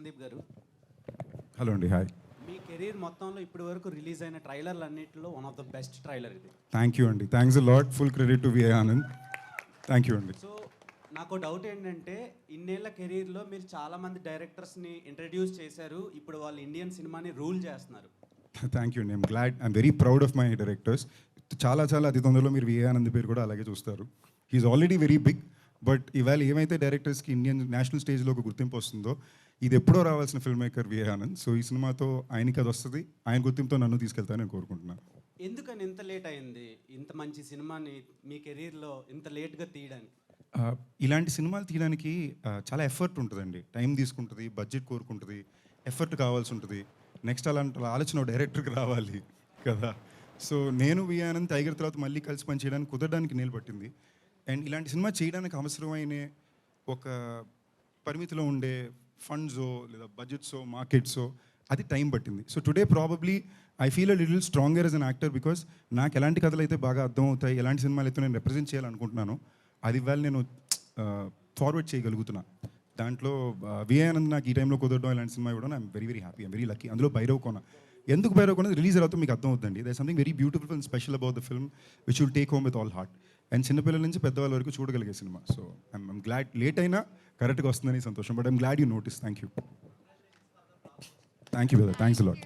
సందీప్ గారు. హలో అండి, హాయ్. మీ కెరీర్ మొత్తంలో ఇప్పటి వరకు రిలీజ్ అయిన ట్రైలర్లు అన్నింటిలో one of the best trailer ఇది. థ్యాంక్ యూ అండి, thanks a lot. Full credit to VI Anand. Thank you అండి. సో నాకు డౌట్ ఏంటంటే ఇన్నేళ్ల కెరీర్లో మీరు చాలామంది డైరెక్టర్స్ని ఇంట్రడ్యూస్ చేశారు, ఇప్పుడు వాళ్ళు ఇండియన్ సినిమాని రూల్ చేస్తున్నారు. థ్యాంక్ యూ అండి, I'm glad, I'm very proud of my directors. చాలా అతి తొందరలో మీరు విఐ ఆనంద్ పేరు కూడా అలాగే చూస్తారు. He's already very big, but ఇవాళ ఏమైతే డైరెక్టర్స్కి ఇండియన్ నేషనల్ స్టేజ్లో ఒక గుర్తింపు వస్తుందో, ఇది ఎప్పుడో రావాల్సిన film maker VI Anand. So ఈ సినిమాతో ఆయనకి అది వస్తుంది, ఆయన గుర్తింపుతో నన్ను తీసుకెళ్తానని కోరుకుంటున్నాను. ఎందుకని ఇంత లేట్ అయింది ఇంత మంచి సినిమాని మీ కెరీర్లో ఇంత లేట్గా తీయడానికి? ఇలాంటి సినిమాలు తీయడానికి చాలా ఎఫర్ట్ ఉంటుందండి, టైం తీసుకుంటుంది, బడ్జెట్ కోరుకుంటుంది, ఎఫర్ట్ కావాల్సి ఉంటుంది. నెక్స్ట్ అలాంటి ఆలోచన డైరెక్టర్కి రావాలి కదా. సో నేను విఐ ఆనంద్ టైగర్ తర్వాత మళ్ళీ కలిసి పని చేయడానికి కుదరడానికి నీళ్ళు పట్టింది. అండ్ ఇలాంటి సినిమా చేయడానికి అవసరమైన ఒక పరిమితిలో ఉండే ఫండ్సో లేదా బడ్జెట్సో మార్కెట్సో అది టైం పట్టింది. So today probably I feel a little stronger as an actor, because నాకు ఎలాంటి కథలు అయితే బాగా అర్థమవుతాయి, ఎలాంటి సినిమాలు అయితే నేను రిప్రజెంట్ చేయాలనుకుంటున్నాను, అది ఇవాళ నేను ఫార్వర్డ్ చేయగలుగుతున్నా. దాంట్లో విఐ ఆనంద్ నాకు ఈ టైంలో కుదరడం, ఇలాంటి సినిమా ఇవ్వడం I'm very happy, I'm very lucky. అందులో భైరవ్ కోన, ఎందుకు భైరవ్ కోన రిలీజ్ అవుతుంది మీకు అర్థం అవుతుందండి. They something very beautiful and special about the film which will take home with all heart. And చిన్నపిల్లల నుంచి పెద్దవాళ్ళ వరకు చూడగలిగే cinema. So I'm glad, late అయినా కరెక్ట్గా వస్తుందని సంతోషం, but I'm glad you notice. Thank you brother, thanks a lot.